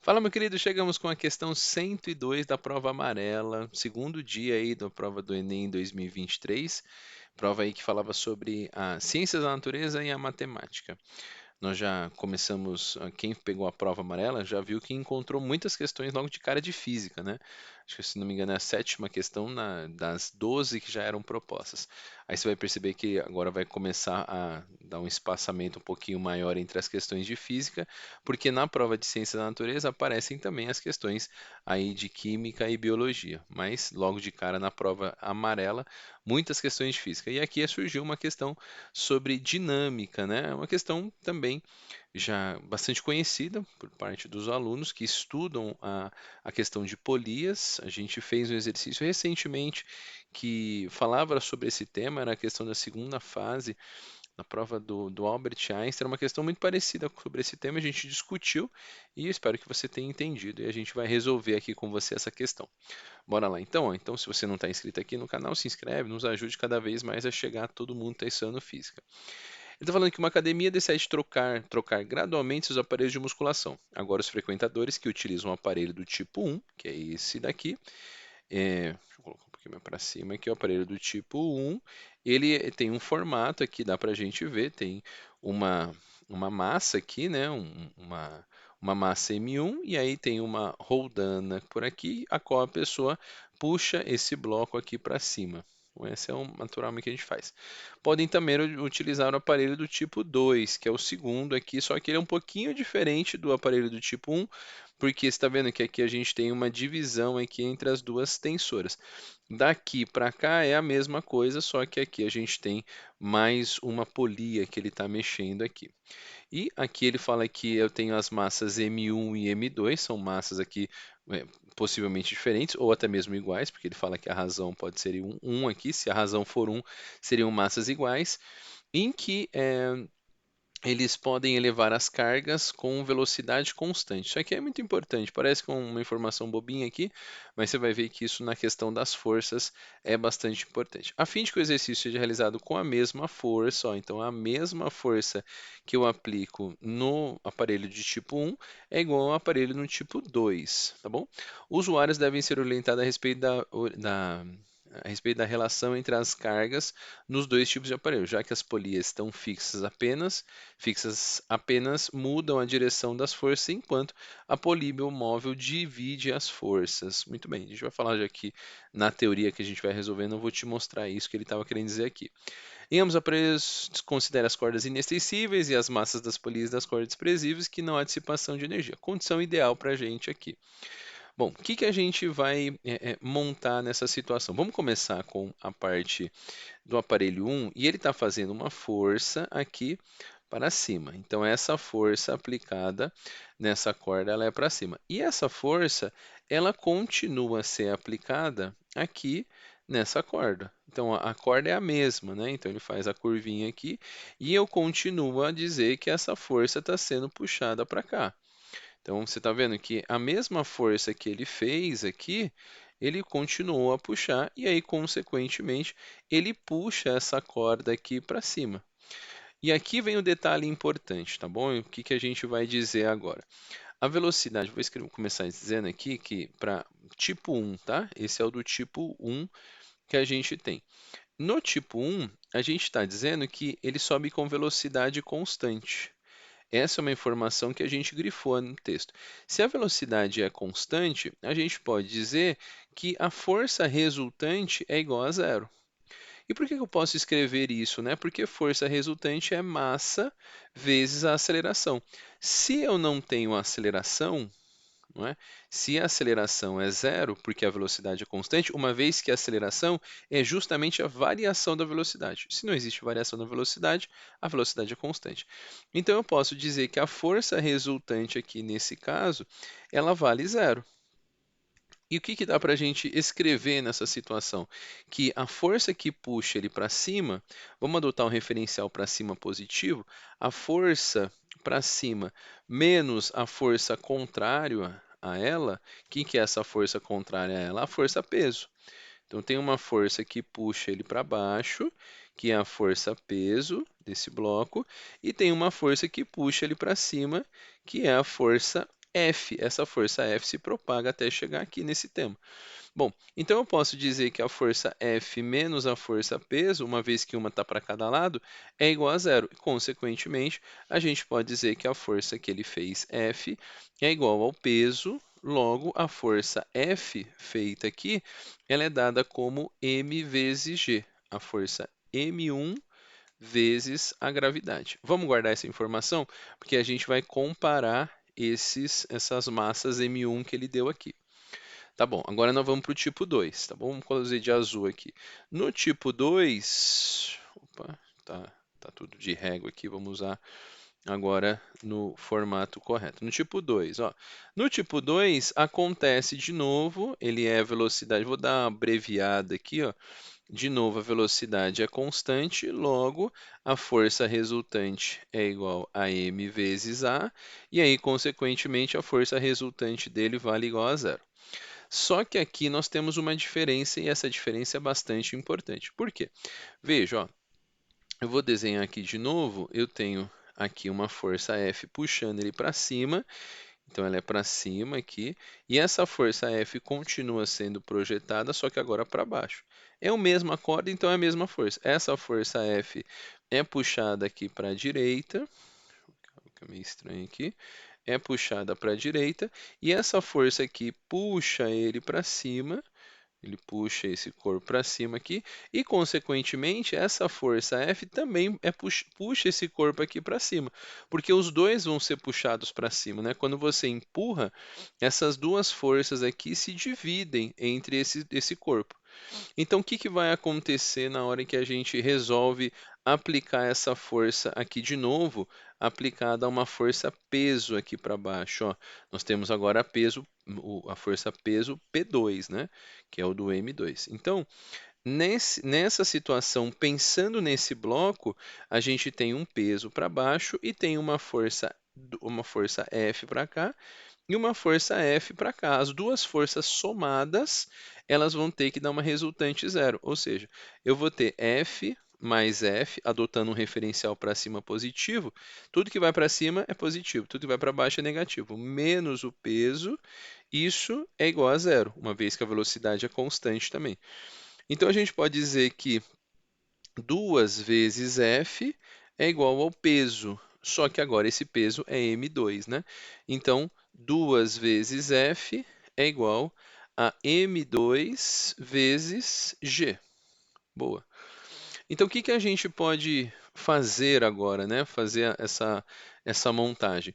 Fala, meu querido, chegamos com a questão 102 da prova amarela, segundo dia aí da prova do Enem 2023, prova aí que falava sobre as ciências da natureza e a matemática. Nós já começamos, quem pegou a prova amarela já viu que encontrou muitas questões logo de cara de física, né? Acho que, se não me engano, é a sétima questão das 12 que já eram propostas. Aí você vai perceber que agora vai começar a dar um espaçamento um pouquinho maior entre as questões de física, porque na prova de ciência da natureza aparecem também as questões aí de química e biologia, mas logo de cara na prova amarela, muitas questões de física. E aqui surgiu uma questão sobre dinâmica, né? Uma questão também já bastante conhecida por parte dos alunos que estudam a questão de polias. A gente fez um exercício recentemente que falava sobre esse tema, era a questão da segunda fase na prova do Albert Einstein, era uma questão muito parecida sobre esse tema, a gente discutiu e eu espero que você tenha entendido e a gente vai resolver aqui com você essa questão. Bora lá então, ó. Então, se você não está inscrito aqui no canal, se inscreve, nos ajude cada vez mais a chegar a todo mundo que está estudando física. Ele está falando que uma academia decide trocar gradualmente seus aparelhos de musculação. Agora, os frequentadores que utilizam um aparelho do tipo 1, que é esse daqui, deixa eu colocar um pouquinho mais para cima aqui, o aparelho do tipo 1, ele tem um formato aqui, dá para a gente ver, tem uma, uma massa aqui, né? Uma massa M1, e aí tem uma roldana por aqui, a qual a pessoa puxa esse bloco aqui para cima. Então, esse é o naturalmente que a gente faz. Podem também utilizar o aparelho do tipo 2, que é o segundo aqui, só que ele é um pouquinho diferente do aparelho do tipo 1, porque você está vendo que aqui a gente tem uma divisão aqui entre as duas tensoras. Daqui para cá é a mesma coisa, só que aqui a gente tem mais uma polia que ele está mexendo aqui. E aqui ele fala que eu tenho as massas M1 e M2, são massas aqui possivelmente diferentes, ou até mesmo iguais, porque ele fala que a razão pode ser um aqui, se a razão for um, seriam massas iguais, em que eles podem elevar as cargas com velocidade constante. Isso aqui é muito importante, parece com uma informação bobinha aqui, mas você vai ver que isso na questão das forças é bastante importante. A fim de que o exercício seja realizado com a mesma força, ó, então a mesma força que eu aplico no aparelho de tipo 1 é igual ao aparelho no tipo 2, tá bom? Usuários devem ser orientados a respeito da relação entre as cargas nos dois tipos de aparelho, já que as polias estão fixas apenas mudam a direção das forças, enquanto a polímero móvel divide as forças. Muito bem, a gente vai falar já aqui na teoria que a gente vai resolvendo, eu vou te mostrar isso que ele estava querendo dizer aqui. Em ambos os aparelhos, considera as cordas inextensíveis e as massas das polias das cordas desprezíveis, que não há dissipação de energia. Condição ideal para a gente aqui. Bom, o que que a gente vai montar nessa situação? Vamos começar com a parte do aparelho 1 e ele está fazendo uma força aqui para cima. Então, essa força aplicada nessa corda ela é para cima. E essa força ela continua a ser aplicada aqui nessa corda. Então, a corda é a mesma, né? Então, ele faz a curvinha aqui e eu continuo a dizer que essa força está sendo puxada para cá. Então, você está vendo que a mesma força que ele fez aqui, ele continuou a puxar e aí, consequentemente, ele puxa essa corda aqui para cima. E aqui vem o detalhe importante, tá bom? O que que a gente vai dizer agora? A velocidade, começar dizendo aqui que para tipo 1, tá? Esse é o do tipo 1 que a gente tem. No tipo 1, a gente está dizendo que ele sobe com velocidade constante. Essa é uma informação que a gente grifou no texto. Se a velocidade é constante, a gente pode dizer que a força resultante é igual a zero. E por que eu posso escrever isso, né? Porque força resultante é massa vezes a aceleração. Se eu não tenho aceleração, não é? Se a aceleração é zero, porque a velocidade é constante, uma vez que a aceleração é justamente a variação da velocidade. Se não existe variação da velocidade, a velocidade é constante. Então eu posso dizer que a força resultante aqui nesse caso, ela vale zero. E o que que dá para a gente escrever nessa situação? Que a força que puxa ele para cima, vamos adotar um referencial para cima positivo, a força para cima menos a força contrária a ela, o que que é essa força contrária a ela? A força peso. Então tem uma força que puxa ele para baixo, que é a força peso desse bloco, e tem uma força que puxa ele para cima, que é a força F. Essa força F se propaga até chegar aqui nesse tema. Bom, então eu posso dizer que a força F menos a força peso, uma vez que uma está para cada lado, é igual a zero. Consequentemente, a gente pode dizer que a força que ele fez F é igual ao peso, logo a força F feita aqui, ela é dada como m vezes g, a força m1 vezes a gravidade. Vamos guardar essa informação, porque a gente vai comparar essas massas m1 que ele deu aqui. Tá bom, agora nós vamos para o tipo 2, tá bom? Vamos colocar de azul aqui. No tipo 2, opa, tá tudo de régua aqui, vamos usar agora no formato correto. No tipo 2, ó. No tipo 2 acontece de novo, ele é velocidade, vou dar uma abreviada aqui, ó. De novo, a velocidade é constante, logo a força resultante é igual a m vezes a, e aí, consequentemente, a força resultante dele vale igual a zero. Só que aqui nós temos uma diferença e essa diferença é bastante importante. Por quê? Veja, ó, eu vou desenhar aqui de novo, eu tenho aqui uma força F puxando ele para cima, então ela é para cima aqui, e essa força F continua sendo projetada, só que agora para baixo. É a mesma corda, então é a mesma força. Essa força F é puxada aqui para a direita, fica meio estranho aqui, é puxada para a direita, e essa força aqui puxa ele para cima, ele puxa esse corpo para cima aqui, e consequentemente essa força F também puxa esse corpo aqui para cima, porque os dois vão ser puxados para cima, né? Quando você empurra, essas duas forças aqui se dividem entre esse corpo. Então, o que que vai acontecer na hora que a gente resolve aplicar essa força aqui de novo, aplicada a uma força peso aqui para baixo, ó. Nós temos agora a força peso P2, né? Que é o do M2. Então, nessa situação, pensando nesse bloco, a gente tem um peso para baixo e tem uma força F para cá e uma força F para cá. As duas forças somadas, elas vão ter que dar uma resultante zero. Ou seja, eu vou ter F mais F, adotando um referencial para cima positivo. Tudo que vai para cima é positivo, tudo que vai para baixo é negativo. Menos o peso, isso é igual a zero, uma vez que a velocidade é constante também. Então a gente pode dizer que 2 vezes F é igual ao peso, só que agora esse peso é m2, né? Então, 2 vezes F é igual a m2 vezes g. Boa. Então, o que que a gente pode fazer agora, né? Fazer essa montagem.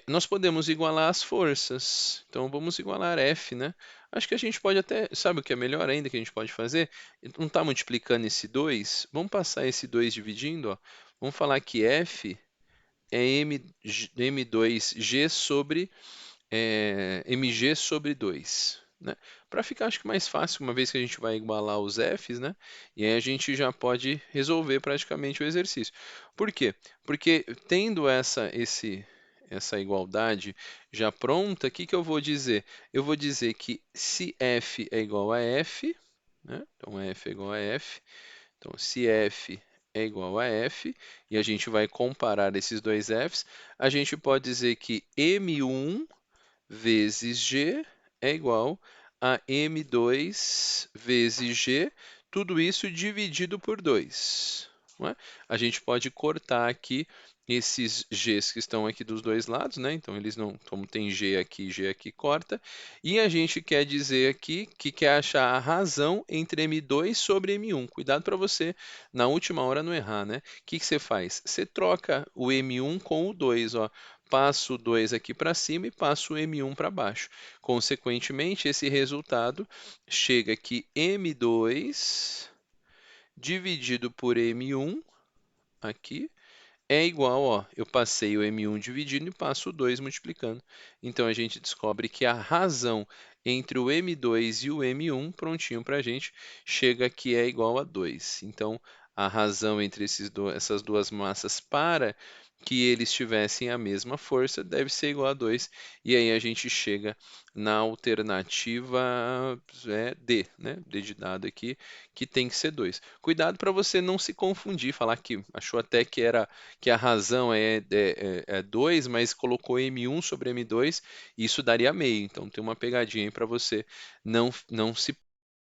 Nós podemos igualar as forças. Então, vamos igualar F, né? Acho que a gente pode até, sabe o que é melhor ainda que a gente pode fazer? Não está multiplicando esse 2? Vamos passar esse 2 dividindo, ó. Vamos falar que F é m2g sobre mg sobre 2, né? Para ficar, acho que mais fácil, uma vez que a gente vai igualar os f's, né? E aí a gente já pode resolver praticamente o exercício. Por quê? Porque tendo essa igualdade já pronta, o que que eu vou dizer? Eu vou dizer que se f é igual a f, né? Então f é igual a f. Então, se f é igual a f, e a gente vai comparar esses dois f's, a gente pode dizer que m1 vezes G é igual a M2 vezes G, tudo isso dividido por 2. Não é? A gente pode cortar aqui esses Gs que estão aqui dos dois lados, né? Então, eles não, como tem G aqui, corta. E a gente quer dizer aqui que quer achar a razão entre M2 sobre M1. Cuidado para você, na última hora, não errar, né? O que que você faz? Você troca o M1 com o 2, ó. Passo o 2 aqui para cima e passo o M1 para baixo. Consequentemente, esse resultado chega que M2 dividido por M1 aqui é igual, ó, eu passei o M1 dividindo e passo o 2 multiplicando. Então a gente descobre que a razão entre o M2 e o M1, prontinho para a gente, chega que é igual a 2. Então a razão entre essas duas massas para que eles tivessem a mesma força, deve ser igual a 2, e aí a gente chega na alternativa D, né? D de dado aqui, que tem que ser 2. Cuidado para você não se confundir, falar que achou até que a razão é 2, mas colocou M1 sobre M2, isso daria meio. Então tem uma pegadinha aí para você não se